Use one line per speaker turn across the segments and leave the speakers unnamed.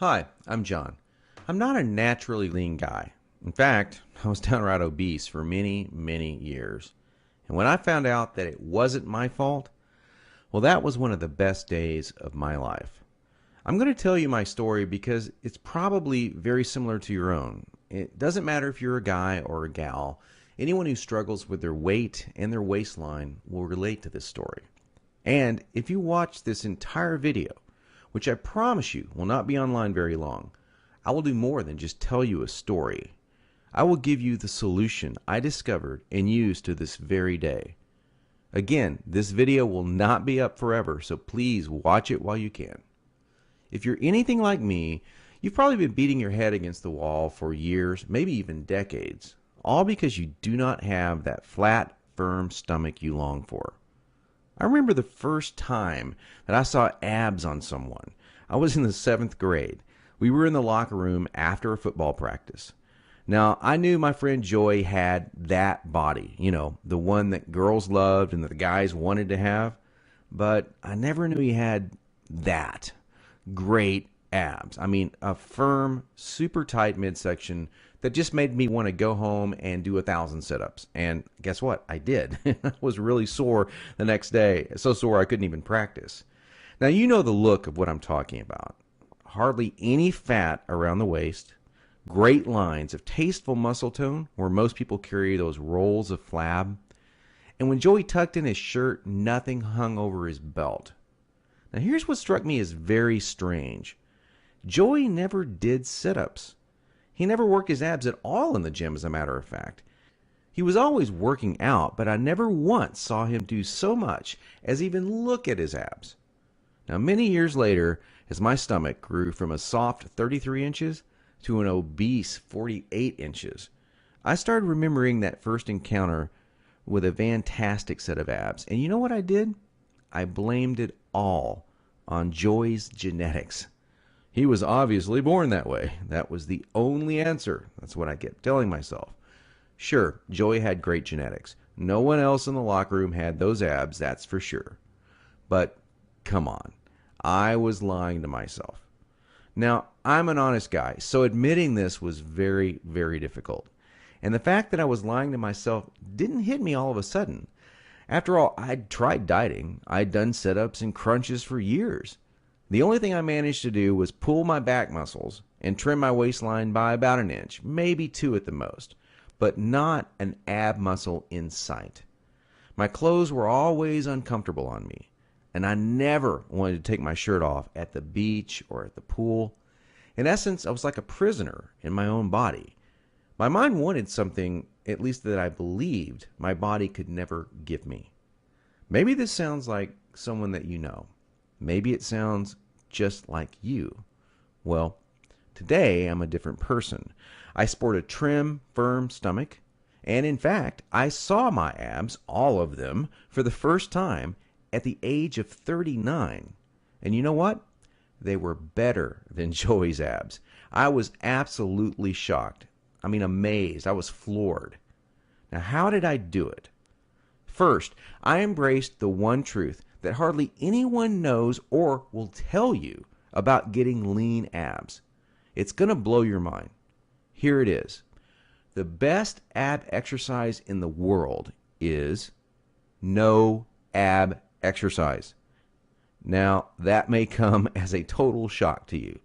Hi, I'm John. I'm not a naturally lean guy. In fact, I was downright obese for many, many years. And when I found out that it wasn't my fault, well, that was one of the best days of my life. I'm going to tell you my story because it's probably very similar to your own. It doesn't matter if you're a guy or a gal, anyone who struggles with their weight and their waistline will relate to this story. And if you watch this entire video, which I promise you will not be online very long, I will do more than just tell you a story. I will give you the solution I discovered and use to this very day. Again, this video will not be up forever, so please watch it while you can. If you're anything like me, you've probably been beating your head against the wall for years, maybe even decades, all because you do not have that flat, firm stomach you long for. I remember the first time that I saw abs on someone. I was in the 7th grade. We were in the locker room after a football practice. Now, I knew my friend Joy had that body, the one that girls loved and that the guys wanted to have, but I never knew he had that great abs. I mean, a firm, super tight midsection that just made me want to go home and do 1,000 sit-ups. And guess what? I did. I was really sore the next day, so sore I couldn't even practice. Now, you know the look of what I'm talking about. Hardly any fat around the waist, great lines of tasteful muscle tone where most people carry those rolls of flab. And when Joey tucked in his shirt, nothing hung over his belt. Now, here's what struck me as very strange. Joey never did sit-ups. He never worked his abs at all in the gym, as a matter of fact. He was always working out, but I never once saw him do so much as even look at his abs. Now, many years later, as my stomach grew from a soft 33 inches to an obese 48 inches, I started remembering that first encounter with a fantastic set of abs. And you know what I did? I blamed it all on Joey's genetics. He was obviously born that way. That was the only answer. That's what I kept telling myself. Sure, Joey had great genetics. No one else in the locker room had those abs, that's for sure. But come on, I was lying to myself. Now, I'm an honest guy, so admitting this was very, very difficult. And the fact that I was lying to myself didn't hit me all of a sudden. After all, I'd tried dieting. I'd done sit-ups and crunches for years. The only thing I managed to do was pull my back muscles and trim my waistline by about an inch, maybe 2 at the most, but not an ab muscle in sight. My clothes were always uncomfortable on me, and I never wanted to take my shirt off at the beach or at the pool. In essence, I was like a prisoner in my own body. My mind wanted something, at least that I believed, my body could never give me. Maybe this sounds like someone that you know. Maybe it sounds just like you. Well, today I'm a different person. I sport a trim, firm stomach, and in fact, I saw my abs, all of them, for the first time at the age of 39. And you know what? They were better than Joey's abs. I was absolutely shocked. I mean, amazed. I was floored. Now, how did I do it? First, I embraced the one truth that hardly anyone knows or will tell you about getting lean abs. It's going to blow your mind. Here it is. The best ab exercise in the world is no ab exercise. Now, that may come as a total shock to you.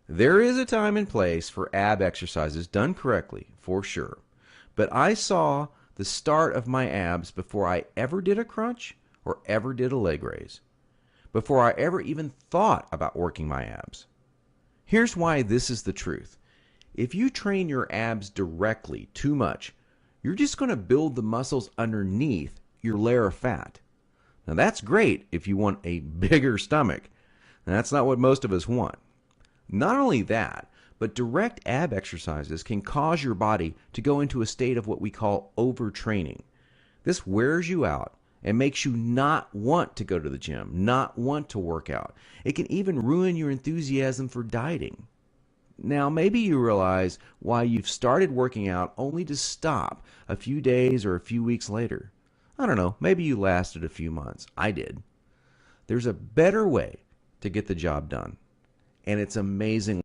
There is a time and place for ab exercises done correctly, for sure. But I saw the start of my abs before I ever did a crunch or ever did a leg raise, before I ever even thought about working my abs. Here's why this is the truth. If you train your abs directly too much, you're just going to build the muscles underneath your layer of fat. Now that's great if you want a bigger stomach. And that's not what most of us want. Not only that, but direct ab exercises can cause your body to go into a state of what we call overtraining. This wears you out and makes you not want to go to the gym, not want to work out. It can even ruin your enthusiasm for dieting. Now, maybe you realize why you've started working out only to stop a few days or a few weeks later. I don't know, maybe you lasted a few months. I did. There's a better way to get the job done. and it's amazing